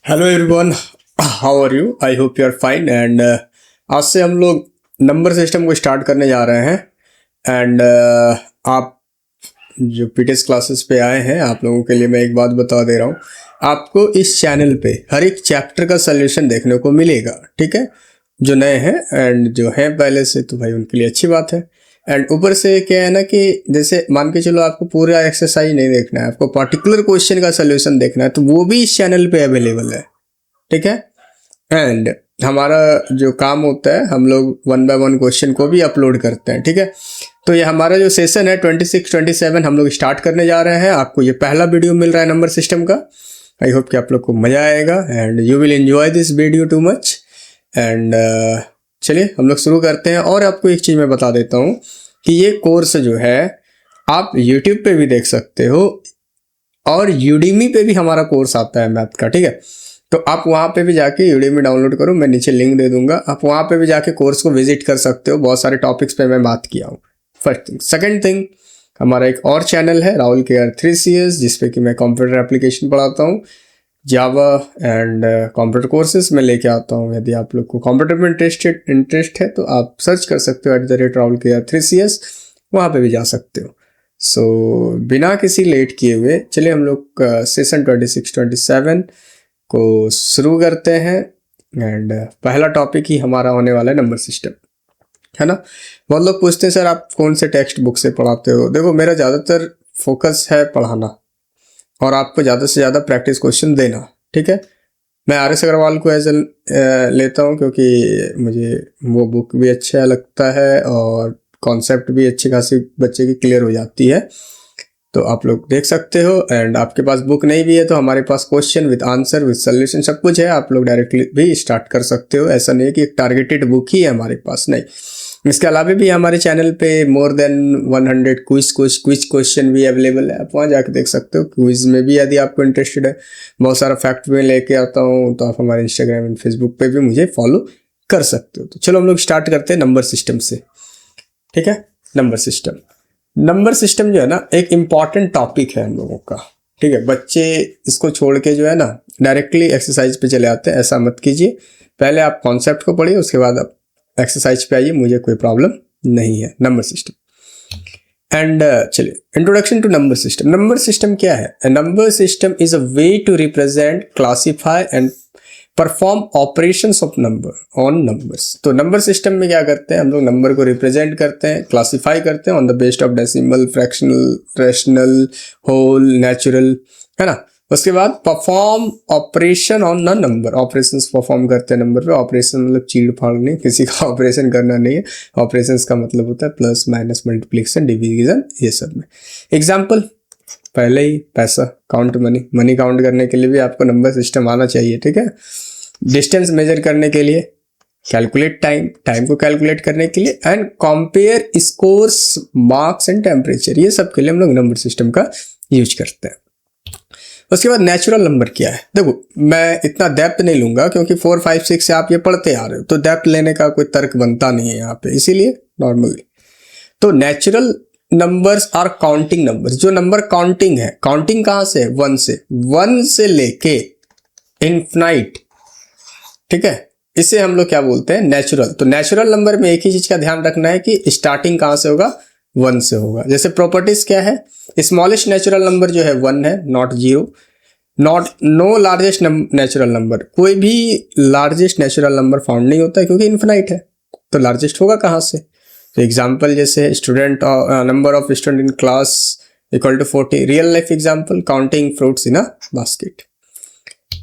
Hello everyone, how are you? I hope you are fine. And आज से हम लोग नंबर सिस्टम को स्टार्ट करने जा रहे हैं। एंड आप जो पीटीएस क्लासेस पे आए हैं, आप लोगों के लिए मैं एक बात बता दे रहा हूँ। आपको इस चैनल पे हर एक चैप्टर का सल्यूशन देखने को मिलेगा, ठीक है? जो नए हैं एंड जो हैं पहले से, तो भाई उनके लिए अच्छी बात है। एंड ऊपर से क्या है ना कि जैसे मान के चलो आपको पूरा एक्सरसाइज नहीं देखना है, आपको पर्टिकुलर क्वेश्चन का सल्यूशन देखना है, तो वो भी इस चैनल पे अवेलेबल है, ठीक है? एंड हमारा जो काम होता है, हम लोग 1 बाय 1 क्वेश्चन को भी अपलोड करते हैं, ठीक है? तो ये हमारा जो सेशन है 26-27 हम लोग स्टार्ट करने जा रहे हैं। आपको ये पहला वीडियो मिल रहा है नंबर सिस्टम का। आई होप कि आप लोग को मज़ा आएगा and you will enjoy this video too much. And चलिए हम लोग शुरू करते हैं। और आपको एक चीज़ मैं बता देता हूँ कि ये कोर्स जो है आप यूट्यूब पे भी देख सकते हो और यूडीमी पे भी हमारा कोर्स आता है मैथ का, ठीक है? तो आप वहाँ पे भी जाके यूडीमी डाउनलोड करो, मैं नीचे लिंक दे दूंगा। आप वहाँ पे भी जाके कोर्स को विजिट कर सकते हो। बहुत सारे टॉपिक्स पे मैं बात किया हूँ। First thing. सेकंड थिंग, हमारा एक और चैनल है राहुल केयर 3CS, जिसपे कि मैं कंप्यूटर एप्लीकेशन पढ़ाता हूँ, जावा एंड कंप्यूटर कोर्सेज में लेके आता हूँ। यदि आप लोग को कंप्यूटर में इंटरेस्ट है तो आप सर्च कर सकते हो @राहुल केयर 3CS, वहाँ पे भी जा सकते हो। सो बिना किसी लेट किए हुए चलिए हम लोग सेशन 26-27 को शुरू करते हैं। एंड पहला टॉपिक ही हमारा होने वाला है नंबर सिस्टम, है ना? बहुत लोग पूछते हैं सर आप कौन से टेक्स्ट बुक से पढ़ाते हो? देखो, मेरा ज़्यादातर फोकस है पढ़ाना और आपको ज़्यादा से ज़्यादा प्रैक्टिस क्वेश्चन देना, ठीक है? मैं RS अग्रवाल को एज लेता हूँ क्योंकि मुझे वो बुक भी अच्छा लगता है और कॉन्सेप्ट भी अच्छी खासी बच्चे की क्लियर हो जाती है। तो आप लोग देख सकते हो। एंड आपके पास बुक नहीं भी है तो हमारे पास question with answer with solution सब कुछ है, आप लोग डायरेक्टली भी स्टार्ट कर सकते हो। ऐसा नहीं है कि एक टारगेटेड बुक ही है हमारे पास, नहीं। इसके अलावा भी हमारे चैनल पे मोर देन 100 क्विज क्वेश्चन भी अवेलेबल है, आप वहाँ जाके देख सकते हो। क्विज में भी यदि आपको इंटरेस्टेड है, बहुत सारा फैक्ट में लेके आता हूँ, तो आप हमारे इंस्टाग्राम एंड फेसबुक पे भी मुझे फॉलो कर सकते हो। तो चलो हम लोग स्टार्ट करते हैं नंबर सिस्टम से, ठीक है? नंबर सिस्टम जो है ना, एक इम्पॉर्टेंट टॉपिक है हम लोगों का, ठीक है? बच्चे इसको छोड़ के जो है ना डायरेक्टली एक्सरसाइज पे चले आते हैं। ऐसा मत कीजिए, पहले आप कॉन्सेप्ट को पढ़िए, उसके बाद आप एक्सरसाइज पे आइए, मुझे कोई प्रॉब्लम नहीं है। नंबर सिस्टम एंड चलिए, introduction to number system. Number system क्या है? Number system is a way to represent, classify and perform operations of number on numbers. तो नंबर सिस्टम में क्या करते हैं हम लोग? नंबर को रिप्रेजेंट करते हैं, क्लासीफाई करते हैं on the based of decimal, fractional, rational, whole, natural, है ना? उसके बाद perform operation on the number, operations perform करते हैं नंबर पे। ऑपरेशन मतलब चीड़ फाड़ने, किसी का ऑपरेशन करना नहीं है। ऑपरेशंस का मतलब होता है प्लस, माइनस, मल्टीप्लिकेशन, डिवीजन, ये सब में। एग्जाम्पल, पहले ही पैसा, काउंट मनी काउंट करने के लिए भी आपको नंबर सिस्टम आना चाहिए, ठीक है? डिस्टेंस मेजर करने के लिए, कैलकुलेट टाइम को कैलकुलेट करने के लिए, and compare scores, marks and temperature, ये सब के लिए हम लोग नंबर सिस्टम का यूज करते हैं। उसके बाद नेचुरल नंबर क्या है? देखो, मैं इतना डेप्थ नहीं लूंगा क्योंकि 4, 5, 6 से आप ये पढ़ते आ रहे हो, तो डेप्थ लेने का कोई तर्क बनता नहीं है यहाँ पे, इसीलिए नॉर्मली। तो natural numbers are counting numbers. जो नंबर काउंटिंग है, काउंटिंग कहां से? 1 से लेके इन्फिनाइट, ठीक है? इसे हम लोग क्या बोलते हैं? नेचुरल। तो नेचुरल नंबर में एक ही चीज का ध्यान रखना है कि स्टार्टिंग कहां से होगा? 1 से होगा। जैसे प्रॉपर्टीज क्या है? स्मॉलेस्ट नेचुरल नंबर जो है 1 है, not 0। No largest natural number, कोई भी लार्जेस्ट नेचुरल नंबर फाउंड नहीं होता है क्योंकि इन्फिनाइट है। तो लार्जेस्ट होगा कहां से? तो एग्जाम्पल जैसे student, number of student in class equal to 40। Real life example, counting fruits in a basket.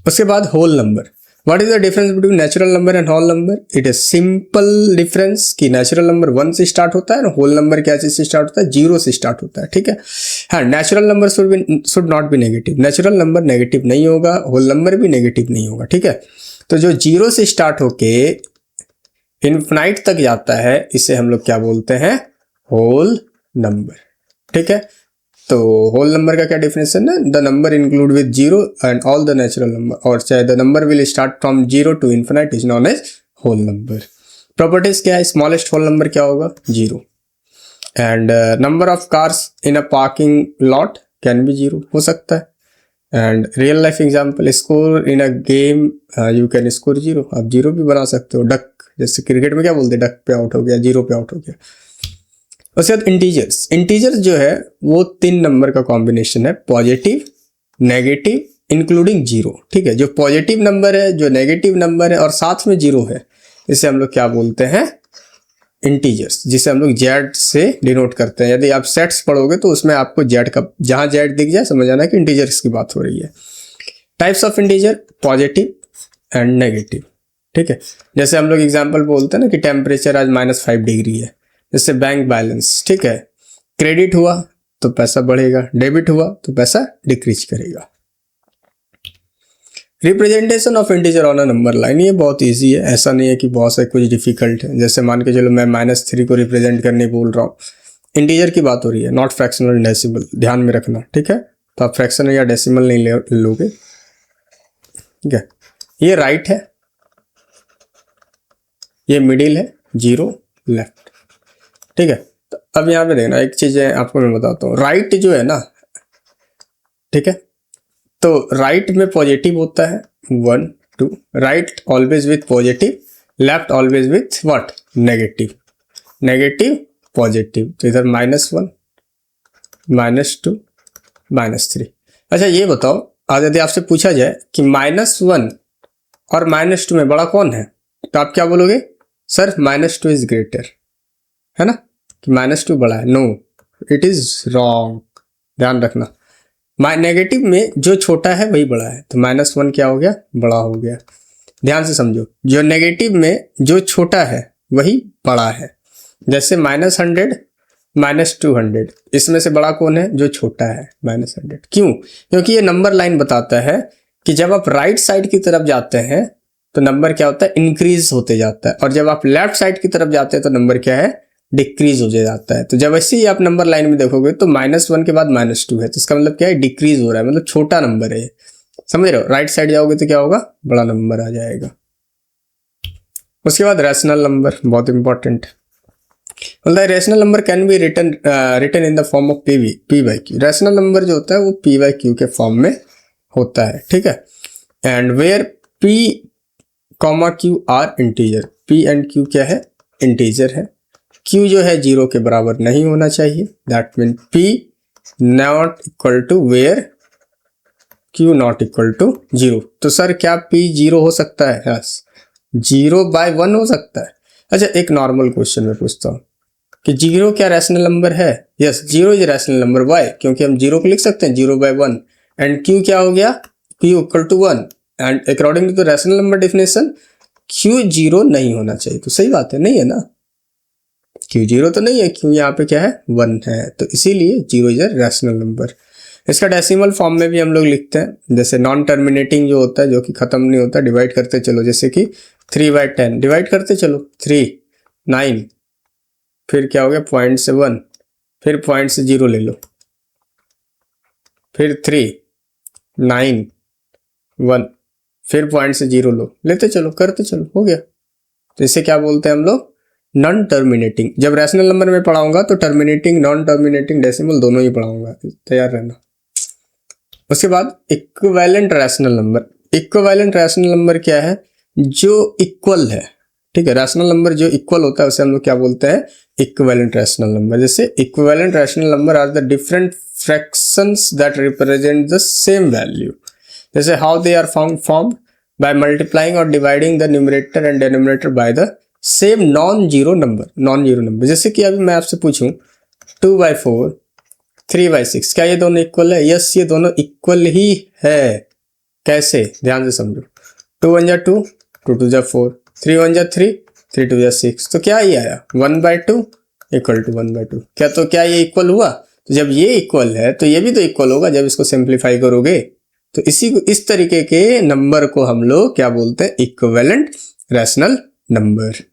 उसके बाद whole number. What is the difference between natural number and whole number? It is simple difference कि natural number 1 से start होता है और whole number क्या चीज से स्टार्ट होता है? 0 से स्टार्ट होता है, ठीक है? हाँ, natural number should not be negative. Natural number negative नहीं होगा, होल नंबर भी नेगेटिव नहीं होगा, ठीक है? तो जो 0 से स्टार्ट होके इन्फिनाइट तक जाता है, इसे हम लोग क्या बोलते हैं? होल नंबर, ठीक है? तो होल नंबर का क्या डिफिनेशन है? The number include with 0 and all the natural number, और चाहे the number will start from 0 to infinite is known as whole number. Properties क्या है? स्मॉलेस्ट होल नंबर क्या होगा? 0। And number of cars in a parking lot can be 0, हो सकता है। And real life example, score in a game you can score 0, आप 0 भी बना सकते हो। डक, जैसे क्रिकेट में क्या बोलते हैं, डक पे आउट हो गया, 0 पे आउट हो गया। उसके बाद इंटीजर्स, इंटीजर्स जो है वो 3 नंबर का कॉम्बिनेशन है, पॉजिटिव, नेगेटिव, इंक्लूडिंग 0। ठीक है, जो पॉजिटिव नंबर है, जो नेगेटिव नंबर है और साथ में 0 है, इसे हम लोग क्या बोलते हैं, इंटीजर्स, जिसे हम लोग जेड से डिनोट करते हैं। यदि आप सेट्स पढ़ोगे तो उसमें आपको जेड का, जहां जेड दिख जाए समझ जाना कि इंटीजर्स की बात हो रही है। Types of integer, positive and negative. ठीक है, जैसे हम लोग एग्जांपल बोलते हैं ना कि टेम्परेचर आज -5 डिग्री है। जैसे बैंक बैलेंस, ठीक है, क्रेडिट हुआ तो पैसा बढ़ेगा, डेबिट हुआ तो पैसा डिक्रीज करेगा। Representation of integer on a number line, ये बहुत इजी है, ऐसा नहीं है कि बहुत से कुछ डिफिकल्ट है। जैसे मान के चलो मैं -3 को रिप्रेजेंट करने बोल रहा हूँ, इंटीजर की बात हो रही है, नॉट फ्रैक्शनल डेसिमल, ध्यान में रखना। ठीक है, तो आप फ्रैक्शनल या डेसिमल नहीं लोगे। ठीक है, ये राइट है, ये मिडिल है, 0 लेफ्ट। ठीक है, तो अब यहाँ पे देखना, एक चीज है आपको मैं बताता हूँ, राइट जो है ना, ठीक है, तो राइट में पॉजिटिव होता है 1 2, right always with positive, left always with what, negative, negative positive. तो इधर -1 -2 -3। अच्छा ये बताओ, आज यदि आपसे पूछा जाए कि -1 और -2 में बड़ा कौन है, तो आप क्या बोलोगे, सर -2 इज ग्रेटर, है ना, कि -2 बड़ा है। नो, इट इज रॉन्ग, ध्यान रखना। नेगेटिव में जो छोटा है वही बड़ा है, तो -1 क्या हो गया, बड़ा हो गया। ध्यान से समझो, जो नेगेटिव में जो छोटा है वही बड़ा है। जैसे -100 -200, इसमें से बड़ा कौन है, जो छोटा है, -100। क्यों, क्योंकि ये नंबर लाइन बताता है कि जब आप राइट साइड की तरफ जाते हैं तो नंबर क्या होता है, इंक्रीज होते जाता है, और जब आप लेफ्ट साइड की तरफ जाते हैं तो नंबर क्या है, डिक्रीज हो जाता है। तो जब ऐसे ही आप नंबर लाइन में देखोगे तो -1 के बाद -2 है, तो इसका मतलब क्या है, डिक्रीज हो रहा है, मतलब छोटा नंबर है। समझ रहे हो, राइट साइड जाओगे तो क्या होगा, बड़ा नंबर आ जाएगा। उसके बाद रैशनल नंबर, बहुत इंपॉर्टेंट, मतलब rational number can be written in the form of p by q. Rational number जो होता है वो पी बाई क्यू के फॉर्म में होता है। ठीक है, and where p comma q are integer, p and q क्या है, इंटीजर है। Q जो है 0 के बराबर नहीं होना चाहिए, that mean P not equal to where Q not equal to 0। तो सर क्या P 0 हो सकता है, यस, 0/1 हो सकता है। अच्छा एक नॉर्मल क्वेश्चन में पूछता हूँ कि 0 क्या रैशनल नंबर है, yes 0 is rational number, why, क्योंकि हम 0 को लिख सकते हैं 0/1, एंड Q क्या हो गया, Q equal to 1, and according to the rational number definition Q 0 नहीं होना चाहिए। तो सही बात है, नहीं है ना, Q 0 तो नहीं है, Q यहाँ पे क्या है, 1 है, तो इसीलिए 0 इज अ रैशनल नंबर। इसका डेसिमल फॉर्म में भी हम लोग लिखते हैं, जैसे नॉन टर्मिनेटिंग जो होता है, जो कि खत्म नहीं होता, डिवाइड करते चलो, जैसे कि 3/10 डिवाइड करते चलो, 3 9, फिर क्या हो गया, पॉइंट से 1, फिर पॉइंट से 0 ले लो, फिर 3 9 1, फिर पॉइंट से 0 लो, लेते चलो, करते चलो, हो गया। तो इसे क्या बोलते हैं हम लोग, नॉन टर्मिनेटिंग। जब रैशनल नंबर में पढ़ाऊंगा तो टर्मिनेटिंग, नॉन टर्मिनेटिंग, डेसिमल दोनों ही पढ़ाऊंगा, तैयार रहना। उसके बाद equivalent rational number. Equivalent rational number क्या है, जो इक्वल है। ठीक है, रैशनल नंबर जो इक्वल होता है उसे हम लोग क्या बोलते हैं, इक्विवेलेंट रैशनल नंबर। जैसे equivalent rational number are the different fractions that represent the same value. जैसे how they are formed by multiplying और dividing the numerator and denominator by the same non zero number. जैसे कि अभी मैं आपसे पूछूं 2/4 3/6, क्या ये दोनों इक्वल है, यस ये दोनों इक्वल ही है। कैसे, ध्यान से समझो, 2 1 2, 2 2 4, 3 1 3, 3 2 6, तो क्या ये आया 1/2 इक्वल टू 1/2। क्या, तो क्या ये इक्वल हुआ, तो जब ये इक्वल है तो ये भी तो इक्वल होगा जब इसको सिंप्लीफाई करोगे। तो इस तरीके के नंबर को हम लोग क्या बोलते हैं, इक्विवेलेंट रैशनल नंबर।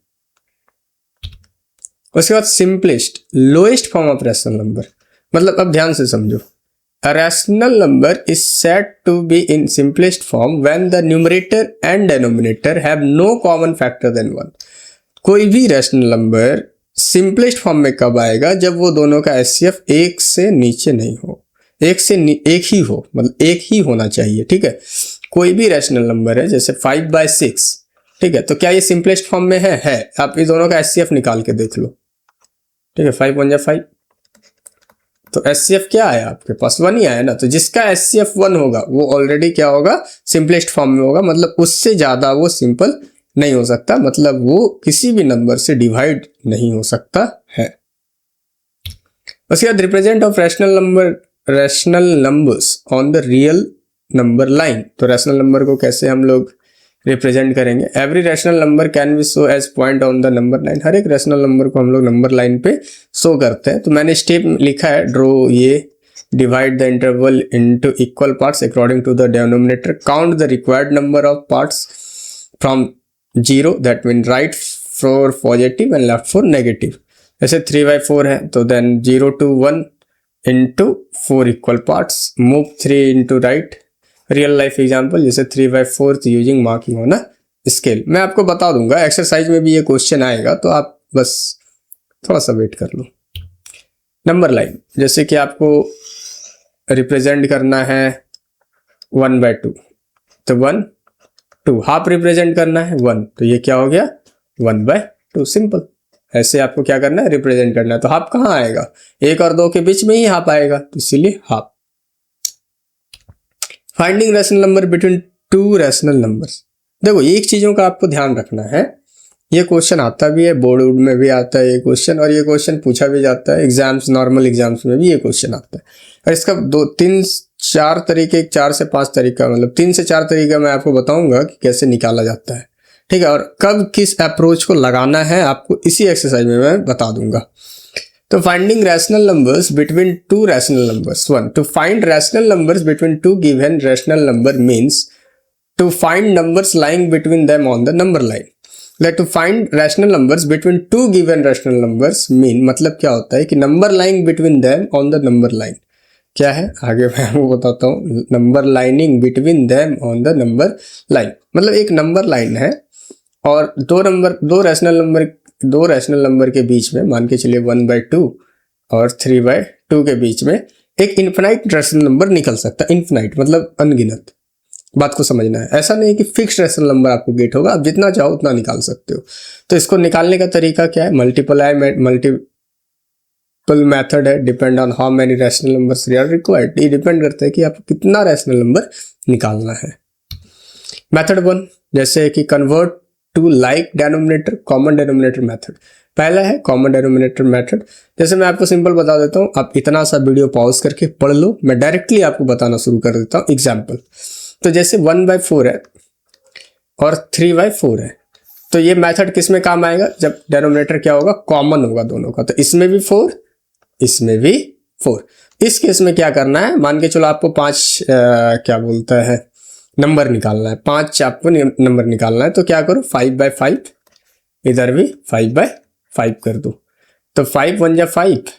उसके बाद simplest lowest form of rational number, मतलब अब ध्यान से समझो, a rational number is said to be in simplest form when the numerator and denominator have no common factor than 1। कोई भी रैशनल नंबर सिंपलेस्ट फॉर्म में कब आएगा, जब वो दोनों का HCF 1 से नीचे नहीं हो। एक से एक ही हो, मतलब एक ही होना चाहिए, ठीक है। कोई भी रैशनल नंबर है, जैसे 5/6, ठीक है, तो क्या ये सिंपलेस्ट फॉर्म में है। आप इस दोनों का एचसीएफ निकाल के देख लो, ठीक है। 5 1 5, तो एचसीएफ क्या आया आपके पास, 1 ही आया ना। तो जिसका एचसीएफ 1 होगा वो ऑलरेडी क्या होगा, सिंपलेस्ट फॉर्म में होगा, मतलब उससे ज्यादा वो सिंपल नहीं हो सकता, मतलब वो किसी भी नंबर से डिवाइड नहीं हो सकता है। उसके बाद represent of rational numbers on the real number line. तो रैशनल नंबर को कैसे हम लोग रिप्रेजेंट करेंगे। Every rational number can be show as point on the number line. हर एक रैशनल नंबर को हम लोग नंबर लाइन पे शो करते हैं। तो मैंने स्टेप लिखा है, ड्रॉ ये, divide the interval into equal parts according to the denominator, count the required number of parts from 0, that mean right for positive and left for negative. जैसे 3/4 है तो then 0 to 1 into 4 equal parts, move 3 into right. Real life example जैसे 3/4 using marking on a scale. मैं आपको बता दूंगा, exercise में भी ये क्वेश्चन आएगा, तो आप बस थोड़ा सा वेट कर लो। नंबर लाइन, जैसे कि आपको रिप्रेजेंट करना है 1/2, तो 1 2, हाफ रिप्रेजेंट करना है 1, तो ये क्या हो गया 1/2, सिंपल। ऐसे आपको क्या करना है, रिप्रेजेंट करना है। तो हाफ कहाँ आएगा, 1 और 2 के बीच में ही हाफ आएगा, तो इसीलिए half. Finding rational number between two rational numbers. देखो एक चीजों का आपको ध्यान रखना है, ये क्वेश्चन आता भी है, बोर्ड वोर्ड में भी आता है ये क्वेश्चन, और ये क्वेश्चन पूछा भी जाता है एग्जाम्स, नॉर्मल एग्जाम्स में भी ये क्वेश्चन आता है। और इसका 2 3 4 तरीके, 4 से 5 तरीका, मतलब 3 से 4 तरीका मैं आपको बताऊंगा कि कैसे निकाला जाता है, ठीक है। और कब किस अप्रोच को लगाना है आपको इसी एक्सरसाइज में मैं बता दूंगा। तो finding rational numbers between two rational numbers. 1, to find rational numbers between two given rational number means to find numbers lying between them on the number line. Like to find rational numbers between two given rational numbers mean, मतलब क्या होता है कि number lying between them on the number line क्या है, आगे मैं आपको बताता हूँ। Number lining between them on the number line, मतलब एक नंबर लाइन है और दो रैशनल नंबर के बीच में, मान के चलिए 1/2 और 3/2 के बीच में एक इन्फिनाइट रैशनल नंबर निकल सकता है। इन्फिनाइट मतलब अनगिनत, बात को समझना है। ऐसा नहीं कि फिक्स रैशनल नंबर आपको गेट होगा, आप जितना चाहो उतना निकाल सकते हो। तो इसको निकालने का तरीका क्या है, मल्टीपल मेथड है, depend on how many rational numbers are required. ये डिपेंड करता है कि आपको कितना रैशनल नंबर निकालना है। मेथड 1, जैसे कि convert to like denominator, common denominator method. पहला है कॉमन डेनोमिनेटर मेथड। जैसे मैं आपको सिंपल बता देता हूँ, आप इतना सा वीडियो पॉज करके पढ़ लो, मैं डायरेक्टली आपको बताना शुरू कर देता हूँ एग्जाम्पल। तो जैसे 1/4 है और 3/4 है, तो ये मेथड किस में काम आएगा, जब डेनोमिनेटर क्या होगा, कॉमन होगा दोनों का। तो इसमें भी 4, इसमें भी 4। इस केस में क्या करना है, मान के चलो आपको 5 क्या बोलता है नंबर निकालना है, 5 आपको नंबर निकालना है। तो क्या करो, 5/5, इधर भी 5/5 कर दो। तो 5 1 जा 5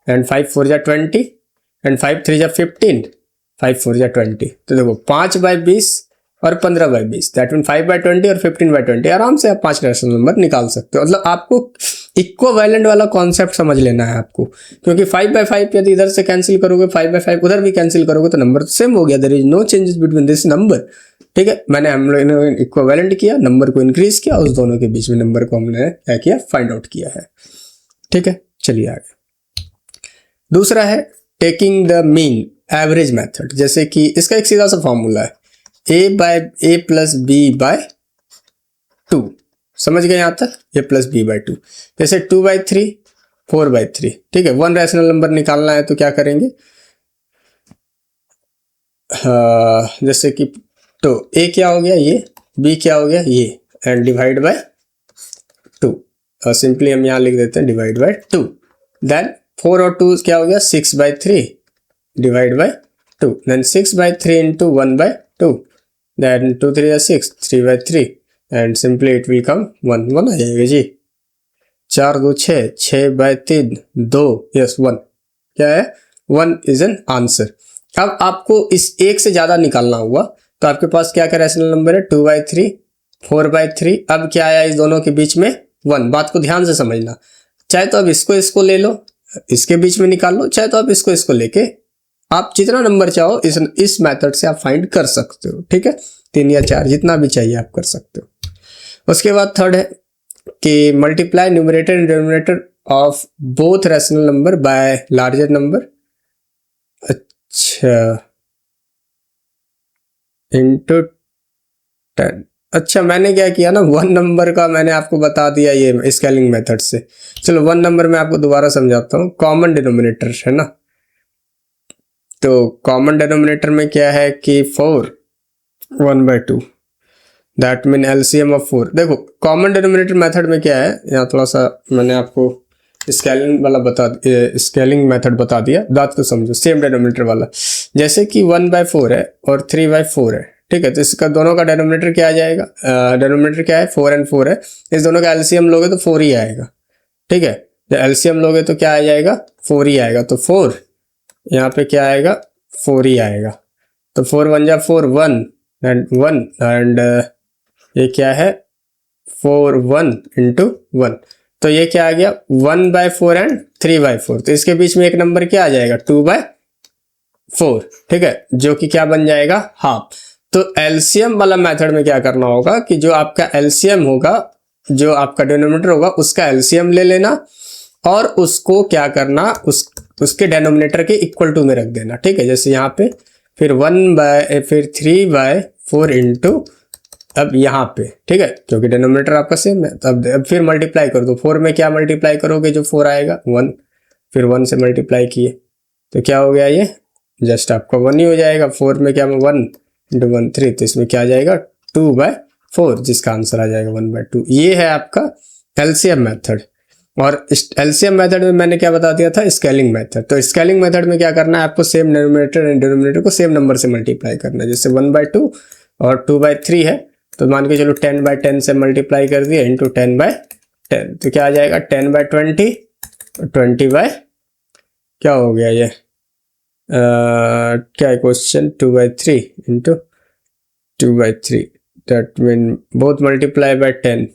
एंड 5 4 जा 20 एंड 5 3 जा 15, 5 4 जा 20। तो देखो 5/20 और 15/20, दैट मीन 5/20 और 15/20। आराम से आप 5 रैशनल नंबर निकाल सकते हो। मतलब आपको इक्विवेलेंट वाला कॉन्सेप्ट समझ लेना है आपको, क्योंकि 5/5 यदि इधर से कैंसिल करोगे, 5/5 उधर भी कैंसिल करोगे, तो नंबर सेम हो गया। There is no changes between this number, ठीक है। मैंने हम लोग ने इक्विवेलेंट किया, नंबर को इंक्रीज किया, उस दोनों के बीच में नंबर को हमने क्या किया, फाइंड आउट किया है, ठीक है। चलिए आगे। दूसरा है taking the mean average method. जैसे कि इसका एक सीधा सा फॉर्मूला है, a + b/2। समझ गए यहाँ तक, a + b/2। जैसे 2/3 4/3, ठीक है। 1 रैशनल नंबर निकालना है तो क्या करेंगे, जैसे कि तो a क्या हो गया ये, b क्या हो गया ये, एंड डिवाइड बाय 2। सिंपली हम यहाँ लिख देते हैं डिवाइड बाय 2। देन 4 और 2 क्या हो गया, 6/3 divide by 2। Then 6/3 into 1/2, then 2 3 या 6, 3/3 and simply it will come 1 आ जाएगा जी। 4 2 6, 6/3 2, यस 1, क्या है 1 इज एन आंसर। अब आपको इस एक से ज्यादा निकालना हुआ तो आपके पास क्या क्या रैशनल नंबर है, 2/3 4/3। अब क्या आया इस दोनों के बीच में 1। बात को ध्यान से समझना, चाहे तो अब इसको ले लो, इसके बीच में निकाल लो, चाहे तो आप इसको लेके आप जितना नंबर चाहो इस मेथड से आप फाइंड कर सकते हो, ठीक है। 3 या 4 जितना भी चाहिए आप कर सकते हो। उसके बाद थर्ड है कि multiply numerator and denominator of both rational number by larger number. अच्छा, इंटू 10। अच्छा, मैंने क्या किया ना, 1 नंबर का मैंने आपको बता दिया ये स्केलिंग मेथड से। चलो 1 नंबर में आपको दोबारा समझाता हूँ। कॉमन डिनोमिनेटर है ना, तो कॉमन डिनोमिनेटर में क्या है कि 4 1/2 दैट मीन एलसीएम ऑफ 4। देखो कॉमन डिनोमिनेटर मेथड में क्या है, यहाँ थोड़ा सा मैंने आपको स्केलिंग मेथड बता दिया, बात को समझो। सेम डिनोमिनेटर वाला, जैसे कि 1/4 है और 3/4 है, ठीक है। तो इसका दोनों का डिनोमिनेटर क्या आ जाएगा, डिनोमिनेटर क्या है 4 और 4 है। इस दोनों का एलसीएम लोगे तो 4 ही आएगा, ठीक है। जब एलसीएम लोगे तो क्या आ जाएगा, 4 ही आएगा। तो 4 यहाँ पे क्या आएगा, 4 ही आएगा। तो 4 1 जा 4 1 एंड 1 एंड ये क्या है 4 1 इंटू 1। तो ये क्या आ गया 1/4 एंड 3/4। तो इसके बीच में एक नंबर क्या आ जाएगा 2/4, ठीक है, जो कि क्या बन जाएगा हाफ। तो एलसीएम वाला मेथड में क्या करना होगा कि जो आपका एलसीएम होगा, जो आपका डिनोमिनेटर होगा उसका एलसीएम ले लेना और उसको क्या करना, उसके डिनोमिनेटर के इक्वल टू में रख देना, ठीक है। जैसे यहाँ पे फिर 3/4 इंटू अब यहाँ पे, ठीक है, क्योंकि डिनोमिनेटर आपका सेम है। तो अब फिर मल्टीप्लाई कर दो। 4 में क्या मल्टीप्लाई करोगे, जो 4 आएगा 1, फिर 1 से मल्टीप्लाई किए तो क्या हो गया, ये जस्ट आपका 1 ही हो जाएगा। 4 में क्या 1 इंटू 1 3, तो इसमें क्या आ जाएगा 2/4, जिसका आंसर आ जाएगा 1/2। ये है आपका एलसीएम मेथड। और एलसीएम मेथड में मैंने क्या बता दिया था, स्केलिंग मेथड। तो स्केलिंग मेथड में क्या करना है, आपको सेम डिनोमिनेटर एंड डिनोमिनेटर को सेम नंबर से मल्टीप्लाई करना है। जैसे 1/2 और 2/3 है, तो मान के चलो 10/10 से मल्टीप्लाई कर दिया इंटू 10/10, तो क्या आ जाएगा 10/20, 20 क्या हो गया ये क्या है question, 2/3 into 2/3 that mean both multiply by 10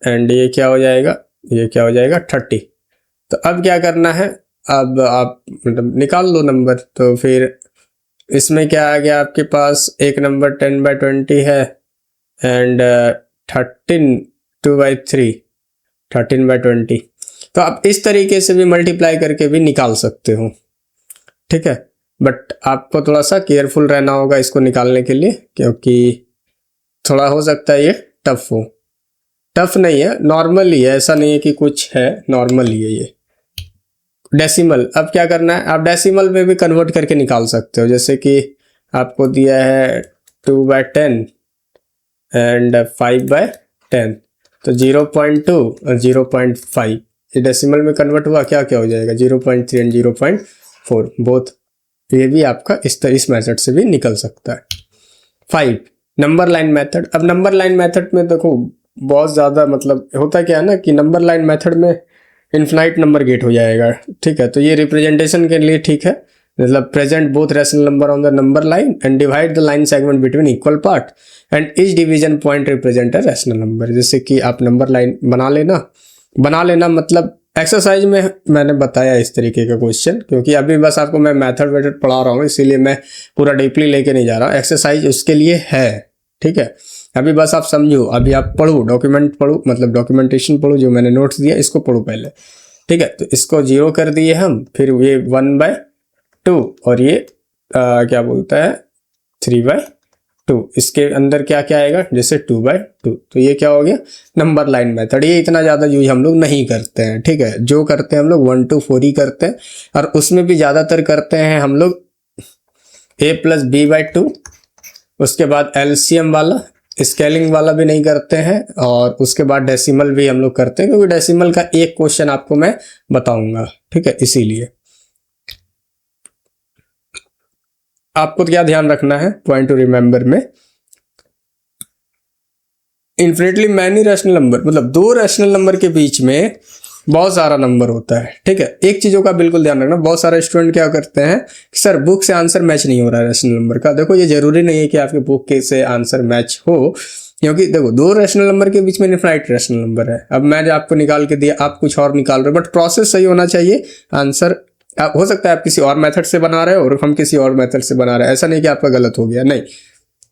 and ये क्या हो जाएगा, ये क्या हो जाएगा 30। तो अब क्या करना है, अब आप मतलब निकाल लो नंबर। तो फिर इसमें क्या आ गया आपके पास, एक नंबर 10/20 है एंड 2/3 13/20। तो आप इस तरीके से भी मल्टीप्लाई करके भी निकाल सकते हो, ठीक है। बट आपको थोड़ा सा केयरफुल रहना होगा इसको निकालने के लिए, क्योंकि थोड़ा हो सकता है ये टफ हो। टफ नहीं है, नॉर्मल ही है, ऐसा नहीं है कि कुछ है, नॉर्मल ही है ये। डेसिमल, अब क्या करना है, आप डेसिमल में भी कन्वर्ट करके निकाल सकते हो। जैसे कि आपको दिया है 2/10 एंड 5/10, तो 0.2 और 0.5 ये डेसिमल में कन्वर्ट हुआ, क्या क्या हो जाएगा 0.3 एंड 0.4 बोथ। ये भी आपका इस मेथड से भी निकल सकता है। 5 नंबर लाइन मेथड। अब नंबर लाइन मेथड में देखो बहुत ज़्यादा मतलब होता क्या है ना कि नंबर लाइन मेथड में इन्फिनाइट नंबर गेट हो जाएगा, ठीक है। तो ये रिप्रेजेंटेशन के लिए ठीक है, मतलब present both rational number on the number line and divide the line segment between equal part and each division point represent a rational number. जैसे कि आप नंबर लाइन बना लेना मतलब एक्सरसाइज में मैंने बताया इस तरीके का क्वेश्चन, क्योंकि अभी बस आपको मैं मेथड पढ़ा रहा हूँ, इसीलिए मैं पूरा डीपली लेके नहीं जा रहा। एक्सरसाइज उसके लिए है, ठीक है। अभी बस आप समझो, अभी आप पढ़ो, डॉक्यूमेंट पढ़ो, मतलब डॉक्यूमेंटेशन पढ़ो, जो मैंने नोट्स दिया इसको पढ़ो पहले, ठीक है। तो इसको 0 कर दिए हम, फिर ये 1/2 और ये क्या बोलता है 3/2। इसके अंदर क्या क्या आएगा, जैसे 2/2। तो ये क्या हो गया नंबर लाइन मेथड। ये इतना ज़्यादा यूज हम लोग नहीं करते हैं, ठीक है। जो करते हैं हम लोग 1 to 4 ही करते हैं, और उसमें भी ज़्यादातर करते हैं हम लोग a+b/2। उसके बाद एलसीएम वाला, स्केलिंग वाला भी नहीं करते हैं, और उसके बाद डेसिमल भी हम लोग करते हैं, क्योंकि डेसिमल का एक क्वेश्चन आपको मैं बताऊंगा, ठीक है। इसीलिए आपको क्या ध्यान रखना है, पॉइंट टू रिमेंबर में, इन्फिनिटली मैनी रैशनल नंबर, मतलब 2 रैशनल नंबर के बीच में बहुत सारा नंबर होता है, ठीक है। एक चीज़ों का बिल्कुल ध्यान रखना, बहुत सारे स्टूडेंट क्या करते हैं कि सर बुक से आंसर मैच नहीं हो रहा है रैशनल नंबर का। देखो ये जरूरी नहीं है कि आपके बुक के से आंसर मैच हो, क्योंकि देखो 2 रैशनल नंबर के बीच में इनफाइनाइट रैशनल नंबर है। अब मैंने आपको निकाल के दिया, आप कुछ और निकाल रहे हो, बट प्रोसेस सही होना चाहिए, आंसर आप हो सकता है आप किसी और मेथड से बना रहे हो और हम किसी और मेथड से बना रहे हैं, ऐसा नहीं कि आपका गलत हो गया, नहीं।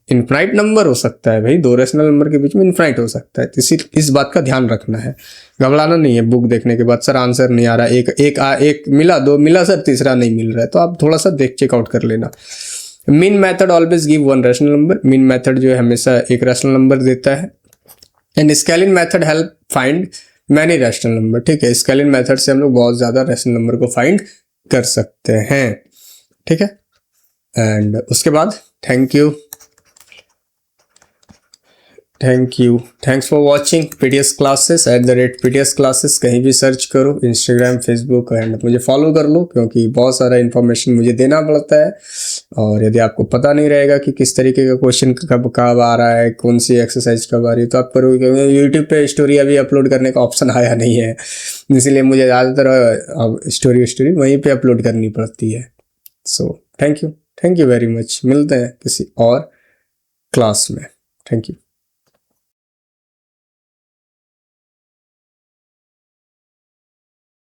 इनफाइनाइट नंबर हो सकता है भाई, दो रेशनल नंबर के बीच में इनफाइनाइट हो सकता है, इस बात का ध्यान रखना है। घबराना नहीं है बुक देखने के बाद, सर आंसर नहीं आ रहा, एक मिला, दो मिला सर, तीसरा नहीं मिल रहा है, तो आप थोड़ा सा चेकआउट कर लेना। Mean method always give one rational number, mean method जो है हमेशा एक रेशनल नंबर देता है। And scaling method help find many rational number, ठीक है, स्केलिंग मेथड से हम लोग बहुत ज़्यादा रेशनल नंबर को फाइंड कर सकते हैं, ठीक है। एंड उसके बाद thanks for watching PTS classes @PTS classes, कहीं भी सर्च करो, इंस्टाग्राम, फेसबुक, एंड मुझे फॉलो कर लो, क्योंकि बहुत सारा इन्फॉर्मेशन मुझे देना पड़ता है। और यदि आपको पता नहीं रहेगा कि किस तरीके का क्वेश्चन कब आ रहा है, कौन सी एक्सरसाइज कब आ रही है, तो आप करोगे, यूट्यूब पे स्टोरी अभी अपलोड करने का ऑप्शन आया नहीं है, इसीलिए मुझे ज़्यादातर अब स्टोरी वहीं पे अपलोड करनी पड़ती है। So thank you very much, मिलते हैं किसी और क्लास में, थैंक यू।